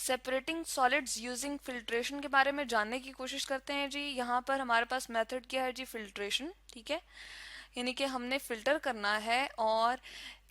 Separating solids using filtration के बारे में जानने की कोशिश करते हैं जी। यहाँ पर हमारे पास मेथड क्या है जी, फिल्ट्रेशन। ठीक है, यानी कि हमने फिल्टर करना है और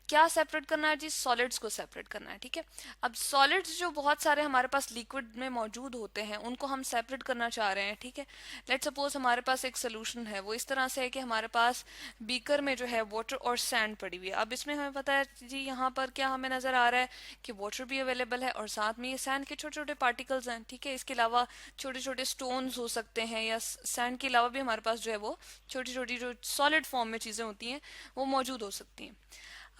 क्या सेपरेट करना है जी, सॉलिड्स को सेपरेट करना है। ठीक है, अब सॉलिड्स जो बहुत सारे हमारे पास लिक्विड में मौजूद होते हैं उनको हम सेपरेट करना चाह रहे हैं। ठीक है, लेट्स सपोज हमारे पास एक सोल्यूशन है, वो इस तरह से है कि हमारे पास बीकर में जो है वाटर और सैंड पड़ी हुई है। अब इसमें हमें पता है जी, यहाँ पर क्या हमें नजर आ रहा है कि वाटर भी अवेलेबल है और साथ में ये सैंड के छोटे छोटे पार्टिकल्स हैं। ठीक है, इसके अलावा छोटे छोटे स्टोन्स हो सकते हैं, या सैंड के अलावा भी हमारे पास जो है वो छोटी छोटी जो सॉलिड फॉर्म में चीजें होती हैं वो मौजूद हो सकती हैं।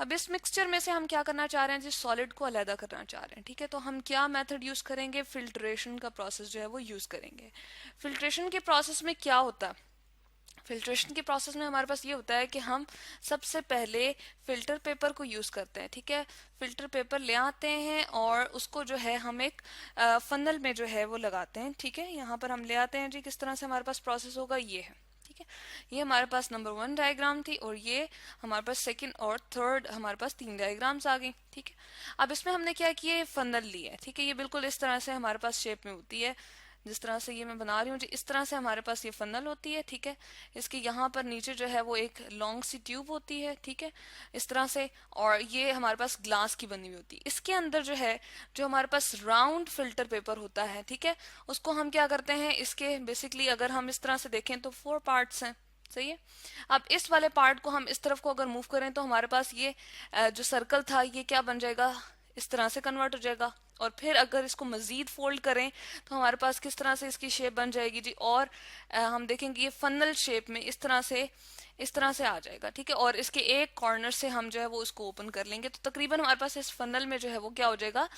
अब इस मिक्सचर में से हम क्या करना चाह रहे हैं जी, सॉलिड को अलहदा करना चाह रहे हैं। ठीक है, तो हम क्या मेथड यूज करेंगे, फिल्ट्रेशन का प्रोसेस जो है वो यूज करेंगे। फिल्ट्रेशन के प्रोसेस में क्या होता है, फिल्ट्रेशन के प्रोसेस में हमारे पास ये होता है कि हम सबसे पहले फिल्टर पेपर को यूज करते हैं। ठीक है, फिल्टर पेपर ले आते हैं और उसको जो है हम एक फनल में जो है वो लगाते हैं। ठीक है, यहाँ पर हम ले आते हैं जी, किस तरह से हमारे पास प्रोसेस होगा ये है। ठीक है, ये हमारे पास नंबर 1 डायग्राम थी और ये हमारे पास सेकंड और थर्ड हमारे पास 3 डायग्राम्स आ गई। ठीक है, अब इसमें हमने क्या किया, फनल लिया है। ठीक है, ये बिल्कुल इस तरह से हमारे पास शेप में होती है, जिस तरह से ये मैं बना रही हूँ जी, इस तरह से हमारे पास ये फनल होती है। ठीक है, इसके यहाँ पर नीचे जो है वो एक लॉन्ग सी ट्यूब होती है। ठीक है, इस तरह से, और ये हमारे पास ग्लास की बनी हुई होती है। इसके अंदर जो है, जो हमारे पास राउंड फिल्टर पेपर होता है, ठीक है, उसको हम क्या करते हैं, इसके बेसिकली अगर हम इस तरह से देखें तो 4 पार्ट्स हैं। सही है, अब इस वाले पार्ट को हम इस तरफ को अगर मूव करें तो हमारे पास ये जो सर्कल था ये क्या बन जाएगा, इस तरह से कन्वर्ट हो जाएगा। और फिर अगर इसको मजीद फोल्ड करें तो हमारे पास किस तरह से इसकी शेप बन जाएगी जी, और हम देखेंगे ये फनल शेप में इस तरह से आ जाएगा। ठीक है, और इसके एक कॉर्नर से हम जो है वो उसको ओपन कर लेंगे तो तकरीबन हमारे पास इस फनल में जो है वो क्या हो जाएगा,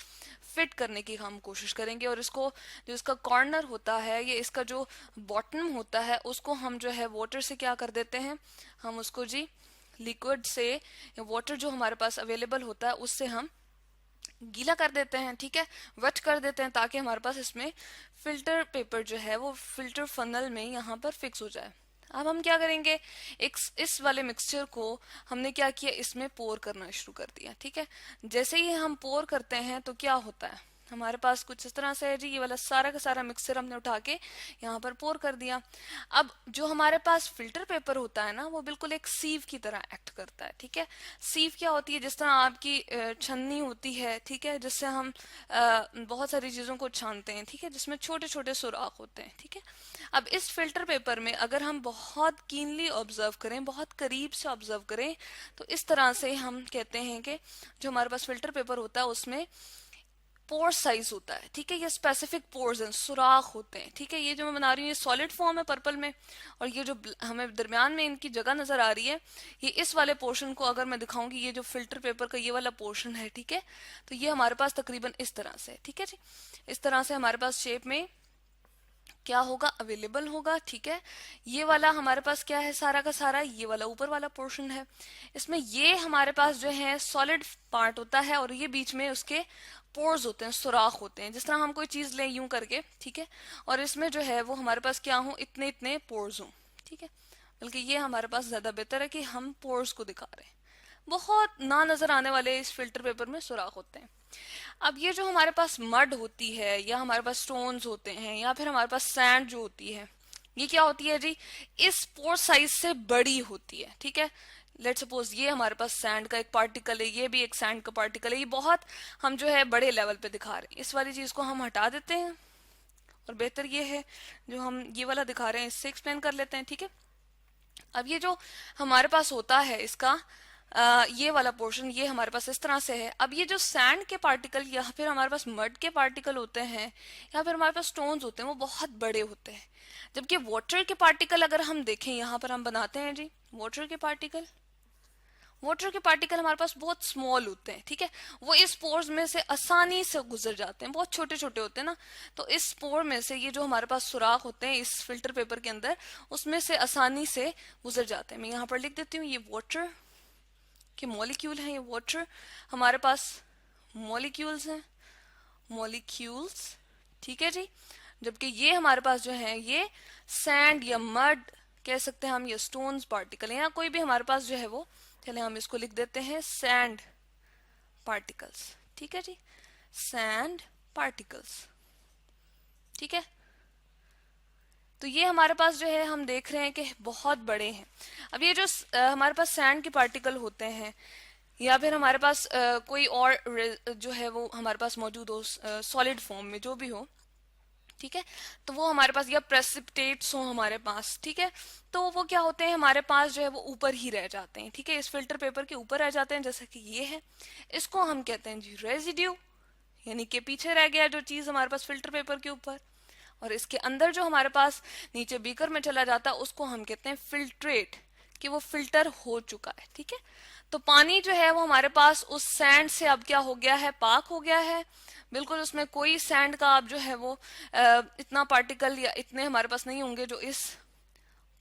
फिट करने की हम कोशिश करेंगे। और इसको जो इसका कॉर्नर होता है, ये इसका जो बॉटम होता है, उसको हम जो है वाटर से क्या कर देते हैं, हम उसको जी लिक्विड से, वाटर जो हमारे पास अवेलेबल होता है उससे हम गीला कर देते हैं। ठीक है, वेट कर देते हैं ताकि हमारे पास इसमें फिल्टर पेपर जो है वो फिल्टर फनल में यहाँ पर फिक्स हो जाए। अब हम क्या करेंगे, एक इस वाले मिक्सचर को हमने क्या किया, इसमें पोर करना शुरू कर दिया। ठीक है, जैसे ही हम पोर करते हैं तो क्या होता है, हमारे पास कुछ इस तरह से है जी, ये वाला सारा का सारा मिक्सचर हमने उठा के यहाँ पर पोर कर दिया। अब जो हमारे पास फिल्टर पेपर होता है ना, वो बिल्कुल एक सीव की तरह एक्ट करता है। ठीक है, सीव क्या होती है, जिस तरह आपकी छन्नी होती है, ठीक है, जिससे हम बहुत सारी चीजों को छानते हैं। ठीक है, जिसमें छोटे छोटे सुराख होते हैं। ठीक है, अब इस फिल्टर पेपर में अगर हम बहुत कीनली ऑब्जर्व करें, बहुत करीब से ऑब्जर्व करें, तो इस तरह से हम कहते हैं कि जो हमारे पास फिल्टर पेपर होता है उसमें पोर साइज होता है। ठीक है, ये स्पेसिफिक पोर्स हैं, सुराख होते हैं। ठीक है, ये जो मैं बना रही हूँ ये सॉलिड फॉर्म है पर्पल में, और ये जो हमें दरमियान में इनकी जगह नजर आ रही है, ये इस वाले पोर्शन को अगर मैं दिखाऊंगी, ये जो फिल्टर पेपर का ये वाला पोर्शन है, ठीक है, तो ये हमारे पास तकरीबन इस तरह से, ठीक है जी, इस तरह से हमारे पास शेप में क्या होगा, अवेलेबल होगा। ठीक है, ये वाला हमारे पास क्या है, सारा का सारा ये वाला ऊपर वाला पोर्शन है। इसमें ये हमारे पास जो है सॉलिड पार्ट होता है और ये बीच में उसके पोर्स होते हैं, सुराख होते हैं, जिस तरह हम कोई चीज लें यूं करके। ठीक है, और इसमें जो है वो हमारे पास क्या हो, इतने इतने पोर्स हो। ठीक है, बल्कि ये हमारे पास ज्यादा बेहतर है कि हम पोर्स को दिखा रहे हैं। बहुत ना नजर आने वाले इस फिल्टर पेपर में सुराख होते हैं। अब ये जो हमारे पास मड होती है, या हमारे पास स्टोन्स होते हैं, या फिर हमारे पास सैंड जो होती है, ये क्या होती है जी, इस पोर साइज से बड़ी होती है। ठीक है, लेट सपोज ये हमारे पास सैंड का एक पार्टिकल है, ये भी एक सैंड का पार्टिकल है, ये बहुत हम जो है बड़े लेवल पे दिखा रहे हैं। इस वाली चीज को हम हटा देते हैं और बेहतर ये है जो हम ये वाला दिखा रहे हैं इससे एक्सप्लेन कर लेते हैं। ठीक है, अब ये जो हमारे पास होता है इसका ये वाला पोर्शन, ये हमारे पास इस तरह से है। अब ये जो सैंड के पार्टिकल या फिर हमारे पास मड के पार्टिकल होते हैं, या फिर हमारे पास स्टोन्स होते हैं, वो बहुत बड़े होते हैं। जबकि वाटर के पार्टिकल अगर हम देखें, यहाँ पर हम बनाते हैं जी वाटर के पार्टिकल, वाटर के पार्टिकल हमारे पास बहुत स्मॉल होते हैं। ठीक है, वो इस पोर्स में से आसानी से गुजर जाते हैं, बहुत छोटे छोटे होते हैं ना, तो इस पोर में से ये जो हमारे पास सुराख होते हैं इस फिल्टर पेपर के अंदर, उसमें से आसानी से गुजर जाते हैं। मैं यहाँ पर लिख देती हूँ, ये वाटर के मॉलिक्यूल हैं, ये वाटर हमारे पास मॉलिक्यूल्स हैं, मॉलिक्यूल्स। ठीक है जी, जबकि ये हमारे पास जो है ये सैंड या मड कह सकते हैं हम, ये स्टोन्स पार्टिकल है, या कोई भी हमारे पास जो है वो, चले हम इसको लिख देते हैं सैंड पार्टिकल्स। ठीक है जी, सैंड पार्टिकल्स। ठीक है, तो ये हमारे पास जो है हम देख रहे हैं कि बहुत बड़े हैं। अब ये जो हमारे पास सैंड के पार्टिकल होते हैं या फिर हमारे पास कोई और जो है वो हमारे पास मौजूद हो सॉलिड फॉर्म में जो भी हो, ठीक है, तो वो हमारे पास या प्रेसिपिटेट्स हो हमारे पास, ठीक है, तो वो क्या होते हैं हमारे पास जो है वो ऊपर ही रह जाते हैं। ठीक है, इस फिल्टर पेपर के ऊपर रह जाते हैं, जैसा कि ये है। इसको हम कहते हैं जी रेजिड्यू, यानी कि पीछे रह गया जो चीज हमारे पास फिल्टर पेपर के ऊपर। और इसके अंदर जो हमारे पास नीचे बीकर में चला जाता है उसको हम कहते हैं फिल्ट्रेट, कि वो फिल्टर हो चुका है। ठीक है, तो पानी जो है वो हमारे पास उस सैंड से अब क्या हो गया है, पाक हो गया है। बिल्कुल उसमें कोई सैंड का अब जो है वो इतना पार्टिकल या इतने हमारे पास नहीं होंगे जो इस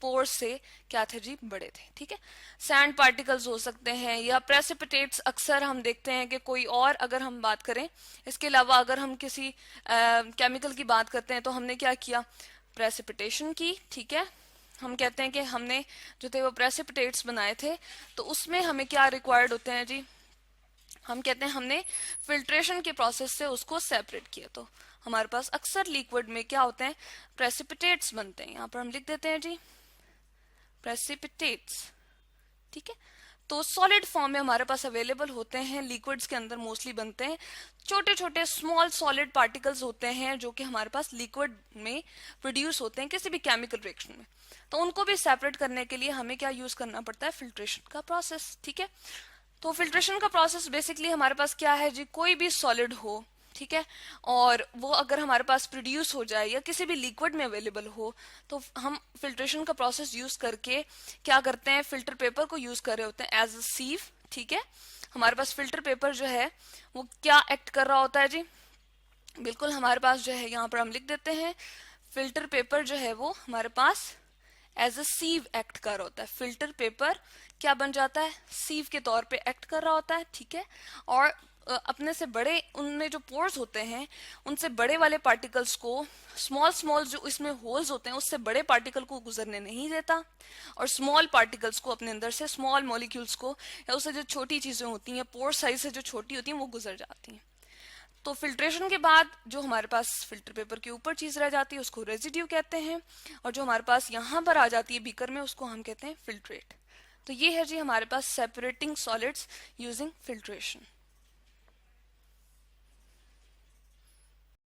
पोर्स से क्या थे जी, बड़े थे। ठीक है, सैंड पार्टिकल्स हो सकते हैं या प्रेसिपिटेट्स अक्सर हम देखते हैं कि कोई और, अगर हम बात करें इसके अलावा अगर हम किसी केमिकल की बात करते हैं तो हमने क्या किया, प्रेसिपिटेशन की। ठीक है, हम कहते हैं कि हमने जो थे वो प्रेसिपिटेट्स बनाए थे, तो उसमें हमें क्या रिक्वायर्ड होते हैं जी, हम कहते हैं हमने फिल्ट्रेशन के प्रोसेस से उसको सेपरेट किया। तो हमारे पास अक्सर लिक्विड में क्या होते हैं, प्रेसिपिटेट्स बनते हैं। यहाँ पर हम लिख देते हैं जी प्रेसिपिटेट्स। ठीक है, तो सॉलिड फॉर्म में हमारे पास अवेलेबल होते हैं, लिक्विड्स के अंदर मोस्टली बनते हैं। छोटे छोटे स्मॉल सॉलिड पार्टिकल्स होते हैं जो कि हमारे पास लिक्विड में प्रोड्यूस होते हैं किसी भी केमिकल रिएक्शन में। तो उनको भी सेपरेट करने के लिए हमें क्या यूज करना पड़ता है, फिल्ट्रेशन का प्रोसेस। ठीक है, तो फिल्ट्रेशन का प्रोसेस बेसिकली हमारे पास क्या है जी, कोई भी सॉलिड हो, ठीक है, और वो अगर हमारे पास प्रोड्यूस हो जाए या किसी भी लिक्विड में अवेलेबल हो, तो हम फिल्ट्रेशन का प्रोसेस यूज करके क्या करते हैं, फिल्टर पेपर को यूज कर रहे होते हैं एज अ सीव। ठीक है, हमारे पास फिल्टर पेपर जो है वो क्या एक्ट कर रहा होता है जी, बिल्कुल हमारे पास जो है यहाँ पर हम लिख देते हैं, फिल्टर पेपर जो है वो हमारे पास एज अ सीव एक्ट कर रहा होता है। फिल्टर पेपर क्या बन जाता है, सीव के तौर पे एक्ट कर रहा होता है। ठीक है, और अपने से बड़े उनमें जो पोर्स होते हैं उनसे बड़े वाले पार्टिकल्स को, स्मॉल स्मॉल जो इसमें होल्स होते हैं उससे बड़े पार्टिकल को गुजरने नहीं देता, और स्मॉल पार्टिकल्स को अपने अंदर से, स्मॉल मॉलिक्यूल्स को या उससे जो छोटी चीजें होती हैं पोर साइज से जो छोटी होती हैं वो गुजर जाती हैं। तो फिल्ट्रेशन के बाद जो हमारे पास फिल्टर पेपर के ऊपर चीज रह जाती है उसको रेजिड्यू कहते हैं, और जो हमारे पास यहाँ पर आ जाती है बीकर में उसको हम कहते हैं फिल्ट्रेट। तो ये है जी हमारे पास सेपरेटिंग सॉलिड्स यूजिंग फिल्ट्रेशन।